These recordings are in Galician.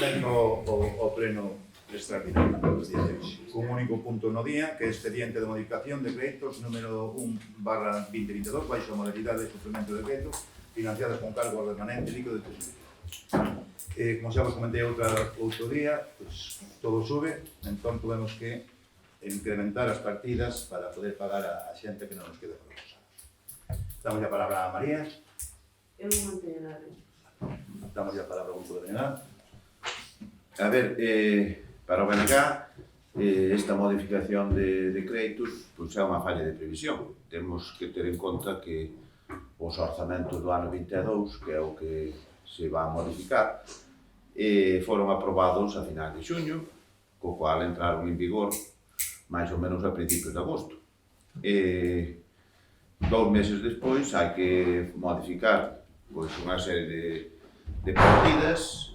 Comento o pleno extraordinario dos días de hoxe. Un único punto no día, que é expediente de modificación de créditos número 1/2022, baixo a modalidade de suplemento de crédito, financiadas con cargo remanente líquido de tesorería. Como xa vos comentei outro día, pues, todo sube, entón tuvemos que incrementar as partidas para poder pagar a xente que non nos quede colapsada. Damos a palabra a María. Eu non manteño nada. Damos a palabra ao grupo de BNG. A ver, para o BNG, esta modificación de créditos pois é unha falla de previsión. Temos que ter en conta que os orzamentos do ano 22, que é o que se va a modificar, foron aprobados a final de xuño, co cual entraron en vigor máis ou menos a principios de agosto. 2 meses despois hai que modificar pois unha serie de partidas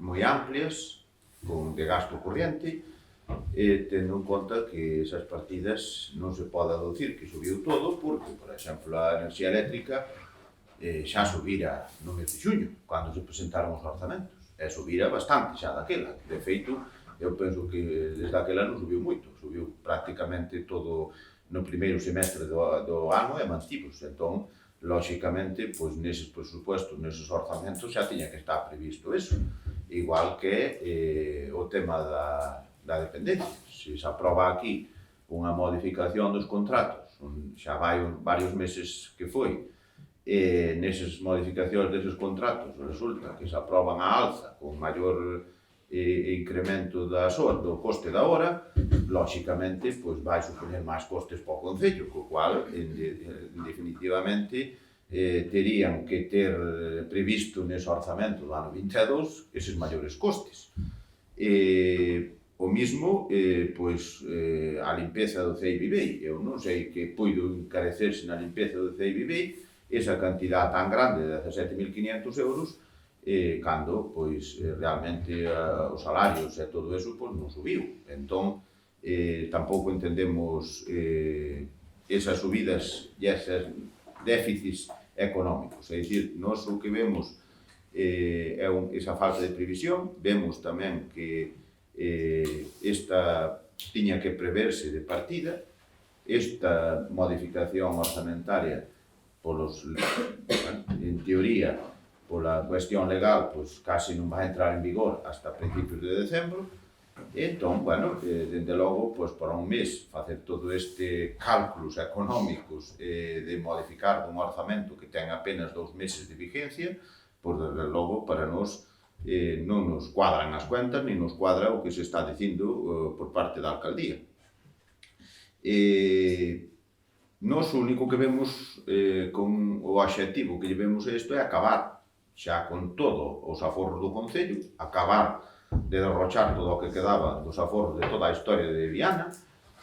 moi amplias de gasto corriente, tendo en conta que esas partidas non se pode aducir que subiu todo porque, por exemplo, a enerxía eléctrica xa subira no mes de xuño, cando se presentaron os orzamentos, e subira bastante xa daquela. De feito, eu penso que desde aquela non subiu moito, subiu prácticamente todo no primeiro semestre do ano e mantivos. Entón, lóxicamente, pois neses presupuestos, neses orzamentos, xa tiña que estar previsto eso. Igual que o tema da dependencia. Se se aproba aquí unha modificación dos contratos, xa vai varios meses que foi, nesas modificacións deses contratos resulta que se aproban a alza con maior incremento do coste da hora, lóxicamente, pois vai supoñer máis costes para o Concello, co cual, definitivamente, terían que ter previsto nese orzamento do ano 22 eses maiores costes. O mismo, pois, a limpeza do CEIBB. Eu non sei que puido encarecerse na limpeza do CEIBB esa cantidad tan grande de 17.500 euros cando, pois, realmente os salarios e todo eso, pois, non subiu. Entón, tampouco entendemos esas subidas e esas déficits económicos. É dicir, nós o que vemos é esa falta de previsión. Vemos tamén que esta tiña que preverse de partida. Esta modificación orzamentaria, en teoría, pola cuestión legal, pois case non vai entrar en vigor hasta principios de decembro. Entón, bueno, dende logo, pois, para un mes, facer todo este cálculos económicos de modificar un orzamento que ten apenas 2 meses de vigencia, pois, desde logo, para nós non nos cuadran as cuentas, nin nos cuadra o que se está dicindo por parte da alcaldía. Nós o único que vemos con o obxectivo que lle vemos a isto é acabar xa con todo os aforros do Concello, acabar de derrochar todo o que quedaba dos aforros de toda a historia de Viana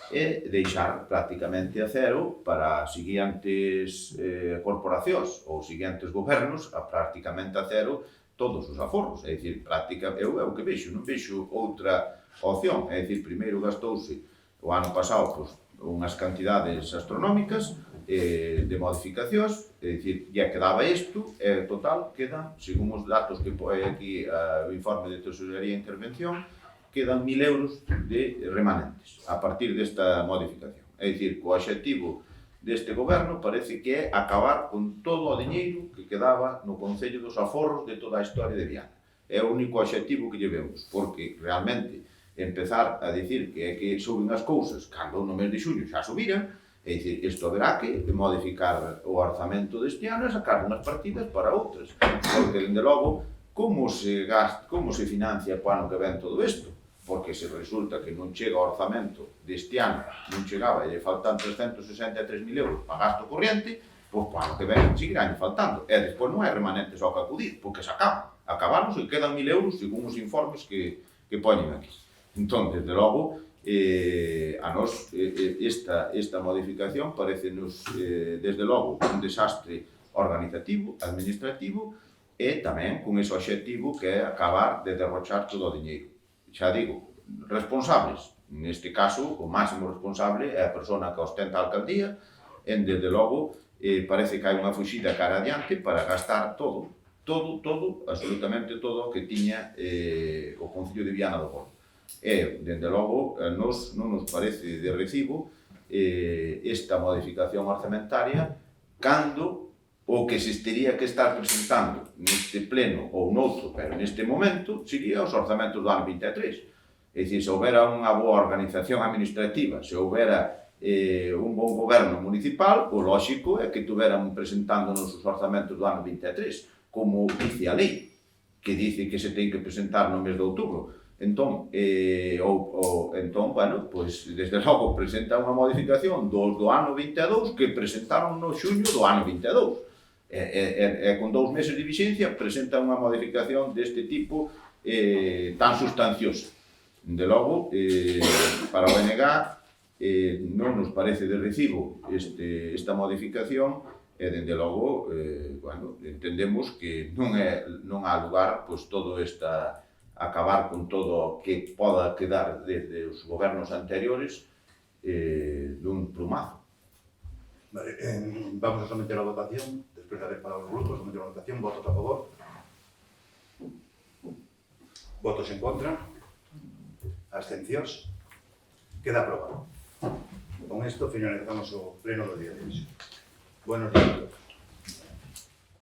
e deixar prácticamente a cero para as seguintes corporacións ou seguintes gobernos a prácticamente a cero todos os aforros. É dicir, eu é o que vexo, non vexo outra opción. É dicir, primeiro gastouse o ano pasado pois, unhas cantidades astronómicas de modificacións, é dicir, ya quedaba isto, e total, quedan, según os datos que põe aquí o informe de Tesorería e Intervención, quedan 1.000 euros de remanentes a partir desta modificación. É dicir, que o obxectivo deste goberno parece que é acabar con todo o diñeiro que quedaba no Concello dos aforros de toda a historia de Viana. É o único obxectivo que lle vemos, porque realmente empezar a dicir que suben as cousas cando no mes de xuño xa subiran, é dicir, isto haberá que modificar o orzamento deste ano e sacar unhas partidas para outras. Porque, dende logo, como se financia para o ano que ven todo isto? Porque se resulta que non chega o orzamento deste ano, non chegaba e lle faltan 363.000 euros para gasto corriente, pois para o ano que ven seguirán faltando. E despois non hai remanentes ao que acudir, porque se acaban. Acabaron e quedan 1.000 euros según os informes que poñen aquí. Entón, desde logo, a nós esta modificación parecenos desde logo un desastre organizativo, administrativo e tamén con ese obxectivo que é acabar de derrochar todo o diñeiro. Xa digo, responsables, neste caso o máximo responsable é a persona que ostenta a alcaldía e desde logo parece que hai unha fuxida cara adiante para gastar todo todo, absolutamente todo o que tiña o Concello de Viana do Bolo. E, dende logo, a nos non nos parece de recibo esta modificación orzamentaria cando o que se teria que estar presentando neste pleno ou noutro, pero neste momento, sería os orzamentos do ano 23. É dicir, se houbera unha boa organización administrativa, se houbera un bon goberno municipal, o lógico é que tuveran presentándonos os orzamentos do ano 23, como dice a lei, que dice que se ten que presentar no mes de outubro. Entón, bueno, pois, desde logo, presenta unha modificación do ano 22 que presentaron no xuño do ano 22. E con 2 meses de vixencia presenta unha modificación deste tipo tan sustanciosa. De logo, para o ONG, non nos parece de recibo esta modificación e, dende logo, bueno, entendemos que non há lugar pois, todo acabar con todo o que poda quedar desde os gobernos anteriores dun plumazo. Vale, vamos a someter a votación, despois de haber parado os grupos, someter a votación, votos a favor, votos en contra, abstencións, queda aprobado. Con isto finalizamos o pleno do día de hoxe. Buenos días a todos.